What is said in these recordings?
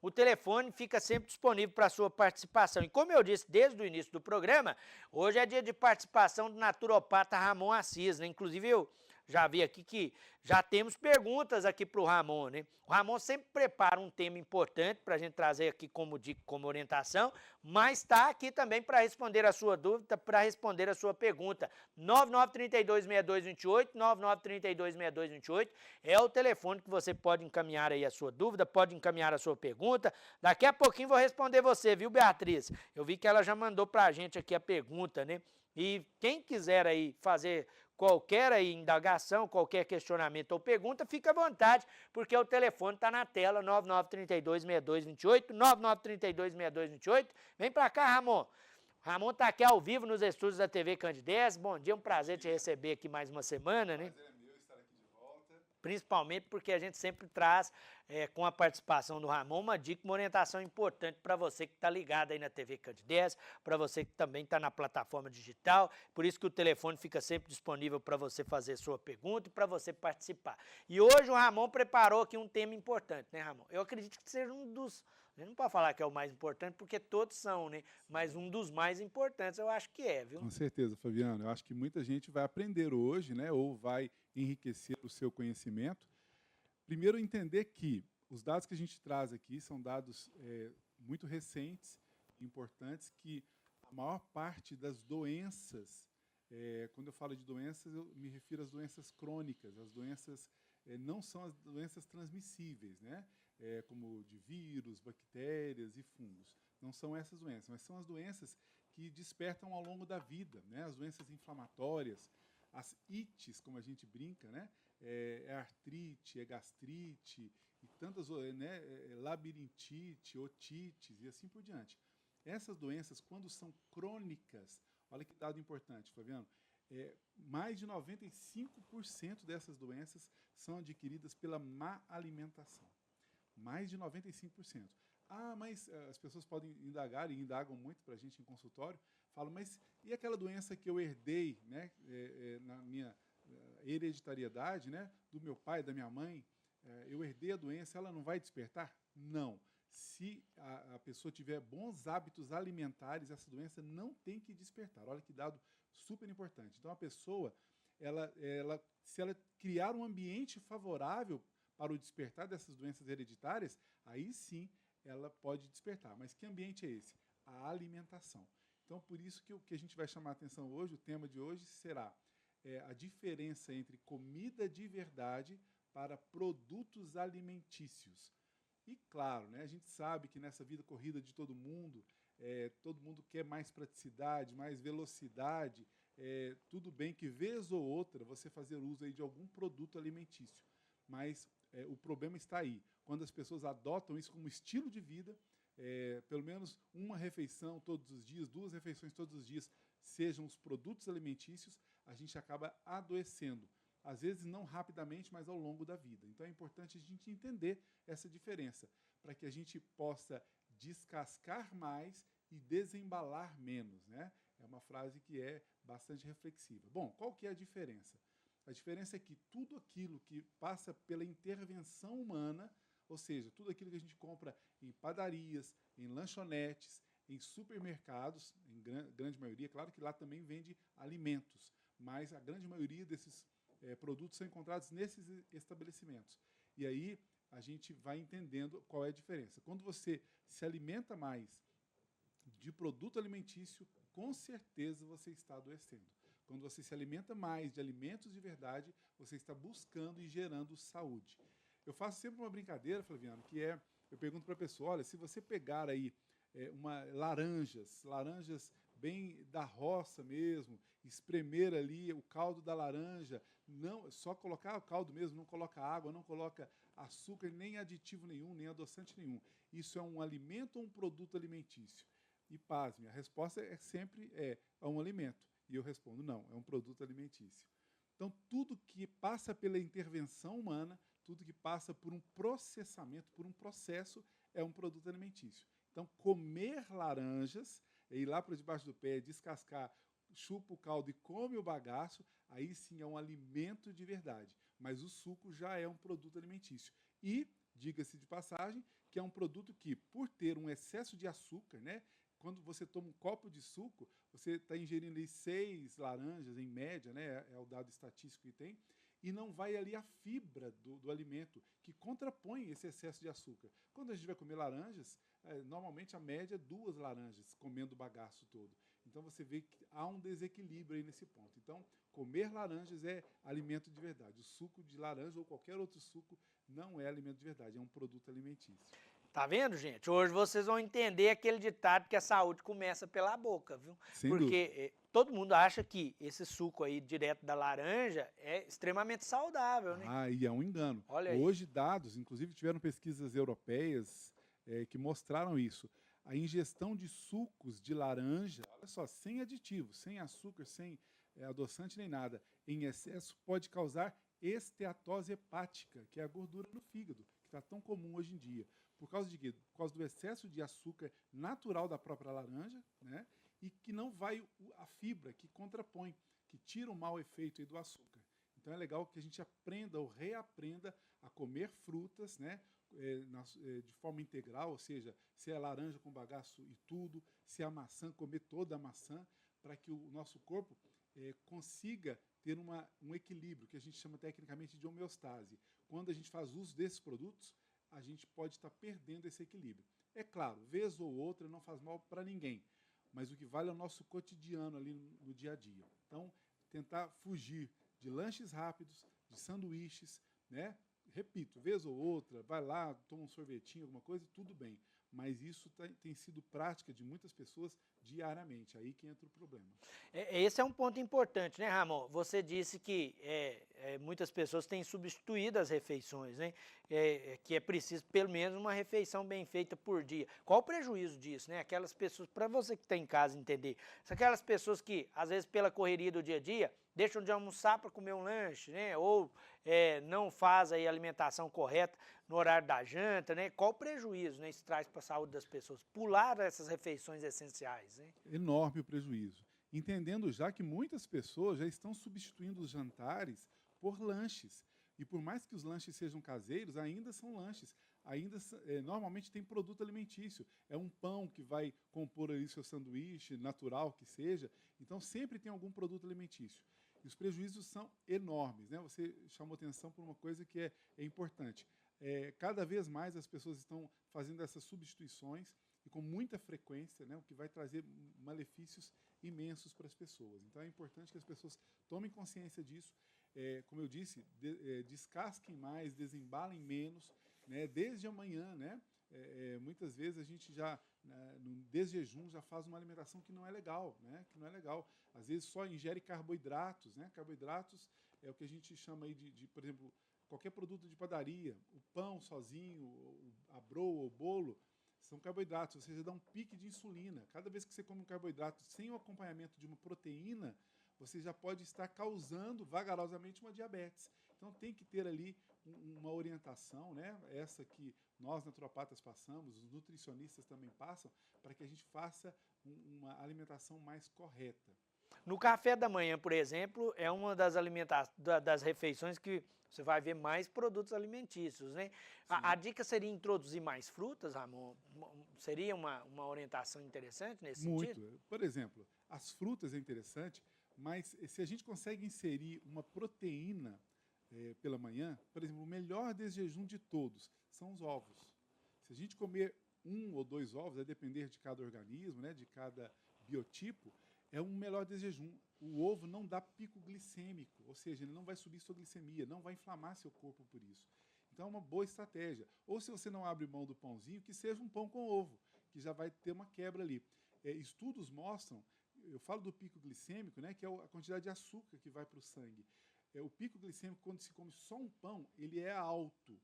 o telefone fica sempre disponível para a sua participação. E como eu disse desde o início do programa, hoje é dia de participação do naturopata Ramon Assis, né? Inclusive eu já vi aqui que já temos perguntas aqui para o Ramon, né? O Ramon sempre prepara um tema importante para a gente trazer aqui como dica, como orientação, mas está aqui também para responder a sua dúvida, para responder a sua pergunta. 99326228, 99326228 é o telefone que você pode encaminhar aí a sua dúvida, pode encaminhar a sua pergunta. Daqui a pouquinho vou responder você, viu, Beatriz? Eu vi que ela já mandou para a gente aqui a pergunta, né? E quem quiser aí fazer qualquer aí indagação, qualquer questionamento ou pergunta, fica à vontade, porque o telefone está na tela, 99326228, 99326228. Vem para cá, Ramon. Ramon está aqui ao vivo nos estúdios da TV Candidez. Bom dia, um prazer te receber aqui mais uma semana, né? Prazer é meu estar aqui de volta. Principalmente porque a gente sempre traz, com a participação do Ramon, uma dica, uma orientação importante para você que está ligado aí na TV Candidez, para você que também está na plataforma digital, por isso que o telefone fica sempre disponível para você fazer sua pergunta e para você participar. E hoje o Ramon preparou aqui um tema importante, né, Ramon? Eu acredito que seja um dos, a gente não pode falar que é o mais importante, porque todos são, né? Mas um dos mais importantes eu acho que é, viu? Com certeza, Fabiano. Eu acho que muita gente vai aprender hoje, né, ou vai enriquecer o seu conhecimento. Primeiro, entender que os dados que a gente traz aqui são dados muito recentes, importantes, que a maior parte das doenças, quando eu falo de doenças, eu me refiro às doenças crônicas, as doenças não são as doenças transmissíveis, né, como de vírus, bactérias e fungos. Não são essas doenças, mas são as doenças que despertam ao longo da vida, né, as doenças inflamatórias, as ites, como a gente brinca, né, artrite, gastrite e tantas, né, labirintite, otites e assim por diante. Essas doenças, quando são crônicas, olha que dado importante, Flaviano, mais de 95% dessas doenças são adquiridas pela má alimentação. Mais de 95%. Ah, mas as pessoas podem indagar, e indagam muito para a gente em consultório, falam, mas e aquela doença que eu herdei, né, na minha hereditariedade, né, do meu pai, da minha mãe, eu herdei a doença, ela não vai despertar? Não. Se a pessoa tiver bons hábitos alimentares, essa doença não tem que despertar. Olha que dado super importante. Então, a pessoa, se ela criar um ambiente favorável para o despertar dessas doenças hereditárias, aí sim ela pode despertar. Mas que ambiente é esse? A alimentação. Então, por isso que o que a gente vai chamar a atenção hoje, o tema de hoje será a diferença entre comida de verdade para produtos alimentícios. E claro, né, a gente sabe que nessa vida corrida de todo mundo quer mais praticidade, mais velocidade, tudo bem que vez ou outra você fazer uso aí de algum produto alimentício, mas o problema está aí, quando as pessoas adotam isso como estilo de vida, pelo menos uma refeição todos os dias, 2 refeições todos os dias, sejam os produtos alimentícios, a gente acaba adoecendo. Às vezes não rapidamente, mas ao longo da vida. Então é importante a gente entender essa diferença, para que a gente possa descascar mais e desembalar menos, né? É uma frase que é bastante reflexiva. Bom, qual que é a diferença? A diferença é que tudo aquilo que passa pela intervenção humana, ou seja, tudo aquilo que a gente compra em padarias, em lanchonetes, em supermercados, em grande maioria, claro que lá também vende alimentos, mas a grande maioria desses produtos são encontrados nesses estabelecimentos. E aí a gente vai entendendo qual é a diferença. Quando você se alimenta mais de produto alimentício, com certeza você está adoecendo. Quando você se alimenta mais de alimentos de verdade, você está buscando e gerando saúde. Eu faço sempre uma brincadeira, Flaviano, que eu pergunto para a pessoa, olha, se você pegar aí laranjas bem da roça mesmo, espremer ali o caldo da laranja, não só colocar o caldo mesmo, não coloca água, não coloca açúcar, nem aditivo nenhum, nem adoçante nenhum. Isso é um alimento ou um produto alimentício? E pasme, a resposta sempre é um alimento. E eu respondo, não, é um produto alimentício. Então, tudo que passa pela intervenção humana, tudo que passa por um processamento, por um processo, é um produto alimentício. Então, comer laranjas, ir lá para debaixo do pé, descascar, chupa o caldo e come o bagaço, aí sim é um alimento de verdade. Mas o suco já é um produto alimentício. E, diga-se de passagem, que é um produto que, por ter um excesso de açúcar, né, quando você toma um copo de suco, você está ingerindo ali 6 laranjas, em média, né, é o dado estatístico que tem, e não vai ali a fibra do alimento, que contrapõe esse excesso de açúcar. Quando a gente vai comer laranjas, normalmente a média é 2 laranjas, comendo o bagaço todo. Então você vê que há um desequilíbrio aí nesse ponto. Então, comer laranjas é alimento de verdade. O suco de laranja ou qualquer outro suco não é alimento de verdade, é um produto alimentício. Tá vendo, gente? Hoje vocês vão entender aquele ditado que a saúde começa pela boca, viu? Sem dúvida. Porque todo mundo acha que esse suco aí direto da laranja é extremamente saudável, né? E é um engano. Olha aí. Hoje, dados, inclusive tiveram pesquisas europeias que mostraram isso. A ingestão de sucos de laranja, olha só, sem aditivos, sem açúcar, sem adoçante nem nada, em excesso pode causar esteatose hepática, que é a gordura no fígado, que está tão comum hoje em dia. Por causa de quê? Por causa do excesso de açúcar natural da própria laranja, né? E que não vai a fibra, que contrapõe, que tira o mau efeito aí do açúcar. Então é legal que a gente aprenda ou reaprenda a comer frutas, né, de forma integral, ou seja, se é laranja com bagaço e tudo, se é a maçã, comer toda a maçã, para que o nosso corpo consiga ter um equilíbrio, que a gente chama tecnicamente de homeostase. Quando a gente faz uso desses produtos, a gente pode estar perdendo esse equilíbrio. É claro, vez ou outra não faz mal para ninguém, mas o que vale é o nosso cotidiano ali no dia a dia. Então, tentar fugir de lanches rápidos, de sanduíches, né? Repito, vez ou outra, vai lá, toma um sorvetinho, alguma coisa, tudo bem. Mas isso tem sido prática de muitas pessoas diariamente, aí que entra o problema. Esse é um ponto importante, né, Ramon? Você disse que muitas pessoas têm substituído as refeições, né? Que é preciso pelo menos uma refeição bem feita por dia. Qual o prejuízo disso, né? Aquelas pessoas, para você que está em casa entender, aquelas pessoas que, às vezes, pela correria do dia a dia, deixam de almoçar para comer um lanche, né? Ou não faz aí a alimentação correta no horário da janta, né? Qual o prejuízo, né, isso traz para a saúde das pessoas? Pular essas refeições essenciais, né? Enorme o prejuízo. Entendendo já que muitas pessoas já estão substituindo os jantares por lanches. E por mais que os lanches sejam caseiros, ainda são lanches. Ainda normalmente tem produto alimentício. É um pão que vai compor ali seu sanduíche, natural que seja. Então sempre tem algum produto alimentício. E os prejuízos são enormes, né? Você chamou atenção por uma coisa que é importante. Cada vez mais as pessoas estão fazendo essas substituições e com muita frequência, né, o que vai trazer malefícios imensos para as pessoas. Então é importante que as pessoas tomem consciência disso. Como eu disse, descasquem mais, desembalem menos, né, desde amanhã, né? Muitas vezes a gente já, no desjejum, já faz uma alimentação que não é legal, né? Que não é legal. Às vezes só ingere carboidratos, né? Carboidratos é o que a gente chama aí por exemplo, qualquer produto de padaria, o pão sozinho, a broa ou o bolo, são carboidratos, ou seja, dá um pique de insulina. Cada vez que você come um carboidrato sem o acompanhamento de uma proteína, você já pode estar causando vagarosamente uma diabetes. Então tem que ter ali uma orientação, né? Essa que nós naturopatas passamos, os nutricionistas também passam, para que a gente faça uma alimentação mais correta. No café da manhã, por exemplo, é uma das refeições que você vai ver mais produtos alimentícios, né? A dica seria introduzir mais frutas, Ramon? Seria uma orientação interessante nesse sentido? Muito. Por exemplo, as frutas é interessante, mas se a gente consegue inserir uma proteína pela manhã, por exemplo, o melhor desjejum de todos são os ovos. Se a gente comer 1 ou 2 ovos, a depender de cada organismo, né, de cada biotipo, é um melhor desjejum. O ovo não dá pico glicêmico, ou seja, ele não vai subir sua glicemia, não vai inflamar seu corpo por isso. Então é uma boa estratégia. Ou se você não abre mão do pãozinho, que seja um pão com ovo, que já vai ter uma quebra ali. Estudos mostram, eu falo do pico glicêmico, né, que é a quantidade de açúcar que vai para o sangue. O pico glicêmico, quando se come só um pão, ele é alto.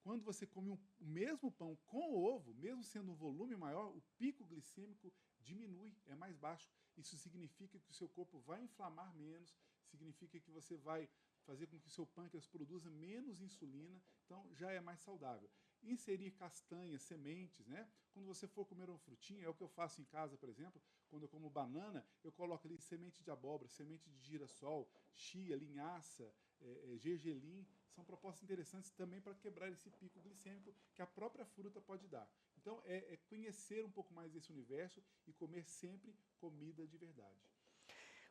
Quando você come o mesmo pão com ovo, mesmo sendo um volume maior, o pico glicêmico diminui, é mais baixo. Isso significa que o seu corpo vai inflamar menos, significa que você vai fazer com que o seu pâncreas produza menos insulina, então já é mais saudável. Inserir castanhas, sementes, né? Quando você for comer uma frutinha, é o que eu faço em casa, por exemplo, quando eu como banana, eu coloco ali semente de abóbora, semente de girassol, chia, linhaça, gergelim, são propostas interessantes também para quebrar esse pico glicêmico que a própria fruta pode dar. Então, é conhecer um pouco mais desse universo e comer sempre comida de verdade.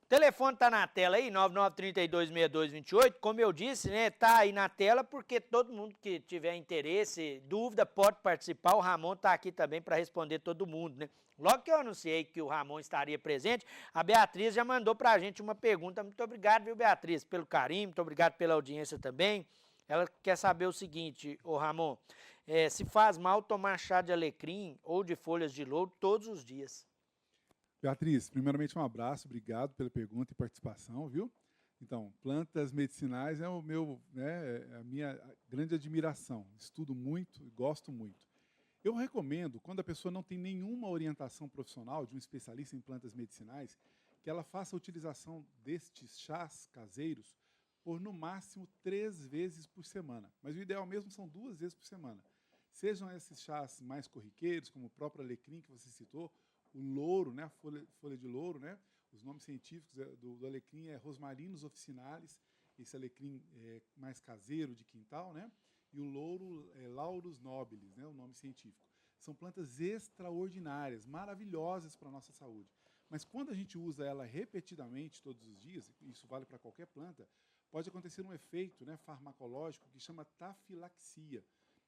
O telefone está na tela aí, 99326228, como eu disse, né, tá aí na tela porque todo mundo que tiver interesse, dúvida, pode participar. O Ramon está aqui também para responder todo mundo, né? Logo que eu anunciei que o Ramon estaria presente, a Beatriz já mandou para a gente uma pergunta. Muito obrigado, viu, Beatriz, pelo carinho, muito obrigado pela audiência também. Ela quer saber o seguinte, ô Ramon, se faz mal tomar chá de alecrim ou de folhas de louro todos os dias? Beatriz, primeiramente um abraço, obrigado pela pergunta e participação, viu? Então, plantas medicinais é a minha grande admiração. Estudo muito e gosto muito. Eu recomendo, quando a pessoa não tem nenhuma orientação profissional de um especialista em plantas medicinais, que ela faça a utilização destes chás caseiros por no máximo 3 vezes por semana. Mas o ideal mesmo são 2 vezes por semana. Sejam esses chás mais corriqueiros, como o próprio alecrim que você citou, o louro, né, a folha de louro, né, os nomes científicos do alecrim é Rosmarinus officinalis, esse alecrim mais caseiro de quintal, né, e o louro é Laurus nobilis, né, o nome científico. São plantas extraordinárias, maravilhosas para a nossa saúde. Mas quando a gente usa ela repetidamente todos os dias, isso vale para qualquer planta, pode acontecer um efeito, né, farmacológico que chama tafilaxia.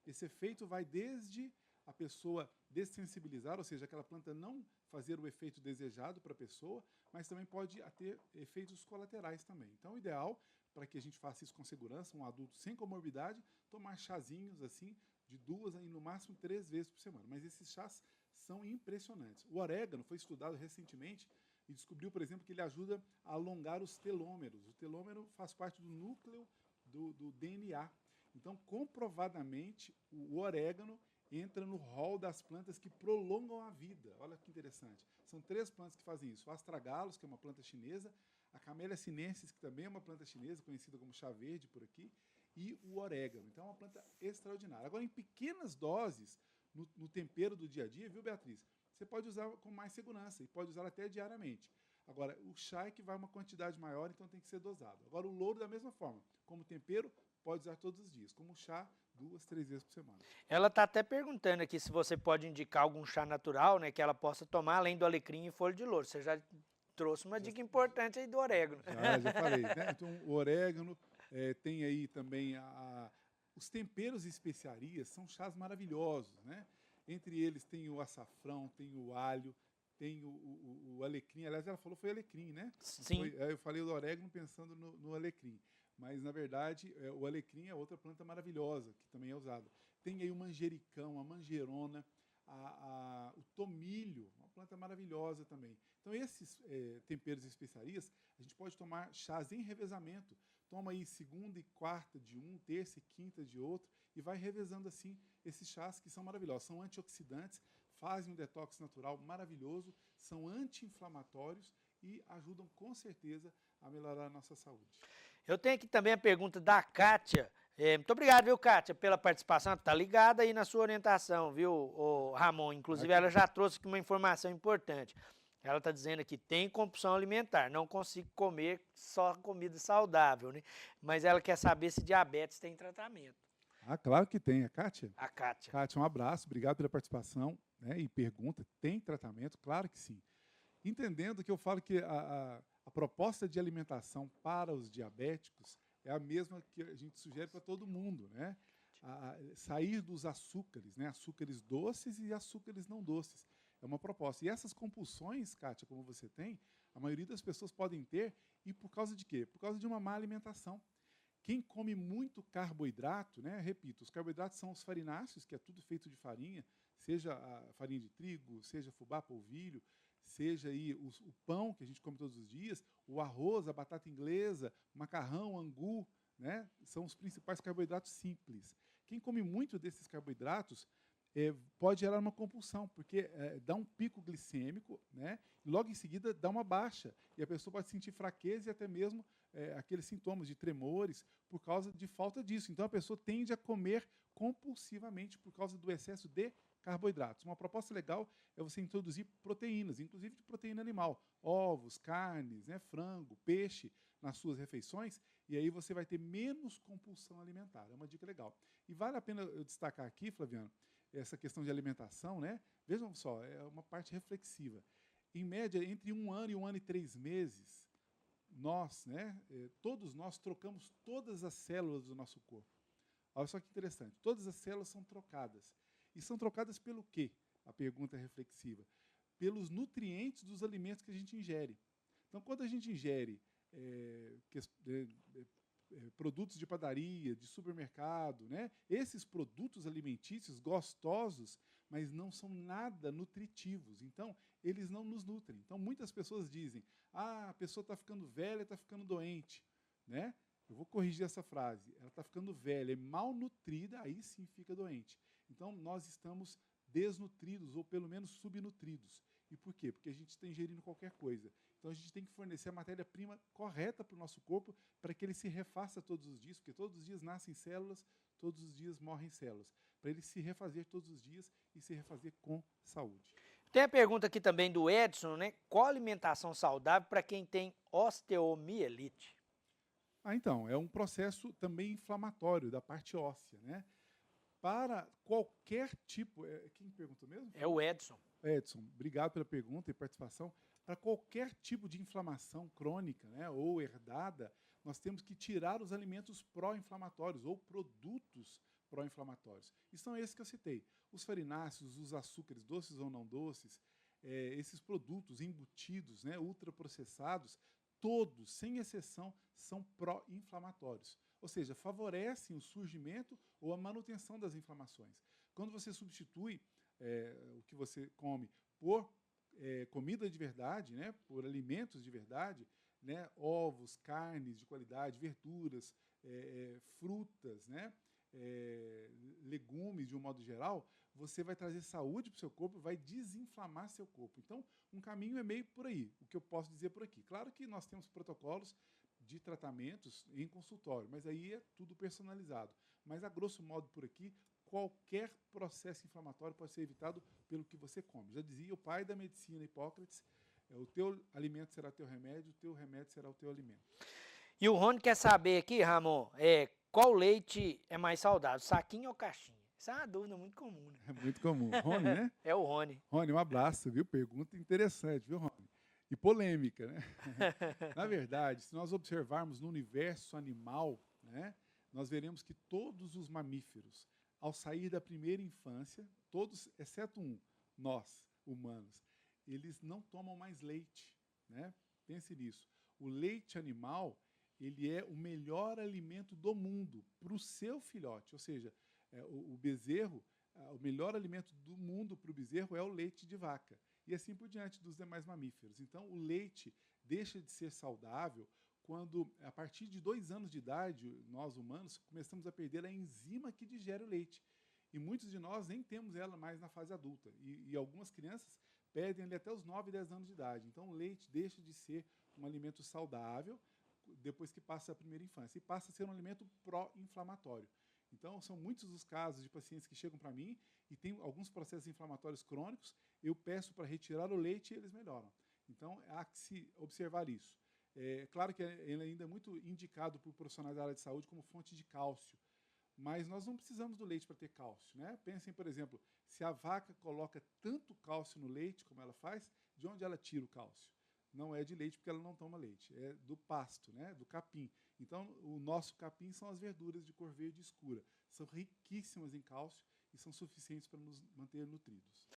Esse efeito vai desde a pessoa dessensibilizar, ou seja, aquela planta não fazer o efeito desejado para a pessoa, mas também pode ter efeitos colaterais também. Então, o ideal, para que a gente faça isso com segurança, um adulto sem comorbidade, tomar chazinhos assim, de 2 e no máximo 3 vezes por semana. Mas esses chás são impressionantes. O orégano foi estudado recentemente e descobriu, por exemplo, que ele ajuda a alongar os telômeros. O telômero faz parte do núcleo do DNA. Então, comprovadamente, o orégano entra no rol das plantas que prolongam a vida. Olha que interessante. São 3 plantas que fazem isso. O astragalus, que é uma planta chinesa, a Camellia sinensis, que também é uma planta chinesa, conhecida como chá verde por aqui, e o orégano. Então, é uma planta extraordinária. Agora, em pequenas doses, no tempero do dia a dia, viu, Beatriz? Você pode usar com mais segurança e pode usar até diariamente. Agora, o chá é que vai uma quantidade maior, então tem que ser dosado. Agora, o louro, da mesma forma, como tempero, pode usar todos os dias, como chá, 2, 3 vezes por semana. Ela está até perguntando aqui se você pode indicar algum chá natural, né, que ela possa tomar além do alecrim e folha de louro. Você já trouxe uma dica importante aí do orégano. Já falei, né? Então, o orégano, tem aí também os temperos e especiarias, são chás maravilhosos, né? Entre eles tem o açafrão, tem o alho, tem o alecrim. Aliás, ela falou foi alecrim, né? Sim. Eu falei do orégano pensando no alecrim. Mas, na verdade, o alecrim é outra planta maravilhosa, que também é usada. Tem aí o manjericão, a manjerona, o tomilho, uma planta maravilhosa também. Então, esses temperos e especiarias, a gente pode tomar chás em revezamento. Toma aí segunda e quarta de um, terça e quinta de outro, e vai revezando assim esses chás que são maravilhosos. São antioxidantes, fazem um detox natural maravilhoso, são anti-inflamatórios e ajudam com certeza a melhorar a nossa saúde. Eu tenho aqui também a pergunta da Kátia. Muito obrigado, viu, Kátia, pela participação. Está ligada aí na sua orientação, viu, Ramon? Inclusive, ela já trouxe aqui uma informação importante. Ela está dizendo aqui, tem compulsão alimentar, não consigo comer só comida saudável, né? Mas ela quer saber se diabetes tem tratamento. Claro que tem. A Kátia? A Kátia. Kátia, um abraço, obrigado pela participação, né, e pergunta, tem tratamento? Claro que sim. Entendendo que eu falo que a proposta de alimentação para os diabéticos é a mesma que a gente sugere para todo mundo, né? Sair dos açúcares, né? Açúcares doces e açúcares não doces. É uma proposta. E essas compulsões, Kátia, como você tem, a maioria das pessoas podem ter, e por causa de quê? Por causa de uma má alimentação. Quem come muito carboidrato, né? Repito, os carboidratos são os farináceos, que é tudo feito de farinha, seja a farinha de trigo, seja fubá, polvilho, seja aí o pão que a gente come todos os dias, o arroz, a batata inglesa, macarrão, angu, né? São os principais carboidratos simples. Quem come muito desses carboidratos pode gerar uma compulsão, porque dá um pico glicêmico, né? E logo em seguida dá uma baixa, e a pessoa pode sentir fraqueza e até mesmo aqueles sintomas de tremores por causa de falta disso. Então a pessoa tende a comer compulsivamente por causa do excesso de carboidratos. Uma proposta legal é você introduzir proteínas, inclusive de proteína animal, ovos, carnes, né, frango, peixe nas suas refeições, e aí você vai ter menos compulsão alimentar. É uma dica legal. E vale a pena eu destacar aqui, Flaviano, essa questão de alimentação, né? Vejam só, é uma parte reflexiva. Em média, entre 1 ano e 1 ano e 3 meses, nós, né, todos nós trocamos todas as células do nosso corpo. Olha só que interessante, todas as células são trocadas. E são trocadas pelo quê? A pergunta é reflexiva. Pelos nutrientes dos alimentos que a gente ingere. Então, quando a gente ingere produtos de padaria, de supermercado, né, esses produtos alimentícios gostosos, mas não são nada nutritivos. Então, eles não nos nutrem. Então, muitas pessoas dizem, a pessoa está ficando velha, está ficando doente. Né? Eu vou corrigir essa frase. Ela está ficando velha e malnutrida, aí sim fica doente. Então, nós estamos desnutridos, ou pelo menos subnutridos. E por quê? Porque a gente está ingerindo qualquer coisa. Então, a gente tem que fornecer a matéria-prima correta para o nosso corpo, para que ele se refaça todos os dias, porque todos os dias nascem células, todos os dias morrem células. Para ele se refazer todos os dias e se refazer com saúde. Tem a pergunta aqui também do Edson, né? Qual alimentação saudável para quem tem osteomielite? Então, é um processo também inflamatório da parte óssea, né? Para qualquer tipo... Quem perguntou mesmo? É o Edson. Edson, obrigado pela pergunta e participação. Para qualquer tipo de inflamação crônica, né, ou herdada, nós temos que tirar os alimentos pró-inflamatórios ou produtos pró-inflamatórios. E são esses que eu citei. Os farináceos, os açúcares, doces ou não doces, esses produtos embutidos, né, ultraprocessados, todos, sem exceção, são pró-inflamatórios. Ou seja, favorecem o surgimento ou a manutenção das inflamações. Quando você substitui o que você come por comida de verdade, né, por alimentos de verdade, né, ovos, carnes de qualidade, verduras, frutas, né, legumes de um modo geral, você vai trazer saúde para o seu corpo, vai desinflamar seu corpo. Então, um caminho é meio por aí, o que eu posso dizer por aqui. Claro que nós temos protocolos de tratamentos em consultório, mas aí é tudo personalizado. Mas, a grosso modo, por aqui, qualquer processo inflamatório pode ser evitado pelo que você come. Já dizia o pai da medicina, Hipócrates, o teu alimento será teu remédio, o teu remédio será o teu alimento. E o Rony quer saber aqui, Ramon, qual leite é mais saudável, saquinho ou caixinha? Essa é uma dúvida muito comum. Né? É muito comum. Rony, né? É o Rony. Rony, um abraço, viu? Pergunta interessante, viu, Rony? E polêmica, né? Na verdade, se nós observarmos no universo animal, né, nós veremos que todos os mamíferos, ao sair da primeira infância, todos, exceto nós, humanos, eles não tomam mais leite, né? Pense nisso. O leite animal, ele é o melhor alimento do mundo para o seu filhote, ou seja, o bezerro, o melhor alimento do mundo para o bezerro é o leite de vaca, e assim por diante dos demais mamíferos. Então, o leite deixa de ser saudável quando, a partir de 2 anos de idade, nós humanos começamos a perder a enzima que digere o leite. E muitos de nós nem temos ela mais na fase adulta. E algumas crianças perdem ali até os 9, 10 anos de idade. Então, o leite deixa de ser um alimento saudável depois que passa a primeira infância. E passa a ser um alimento pró-inflamatório. Então, são muitos os casos de pacientes que chegam para mim e têm alguns processos inflamatórios crônicos, eu peço para retirar o leite e eles melhoram. Então, há que se observar isso. É claro que ele ainda é muito indicado por profissionais da área de saúde como fonte de cálcio, mas nós não precisamos do leite para ter cálcio. Né? Pensem, por exemplo, se a vaca coloca tanto cálcio no leite como ela faz, de onde ela tira o cálcio? Não é de leite, porque ela não toma leite, é do pasto, né? Do capim. Então, o nosso capim são as verduras de cor verde escura. São riquíssimas em cálcio e são suficientes para nos manter nutridos.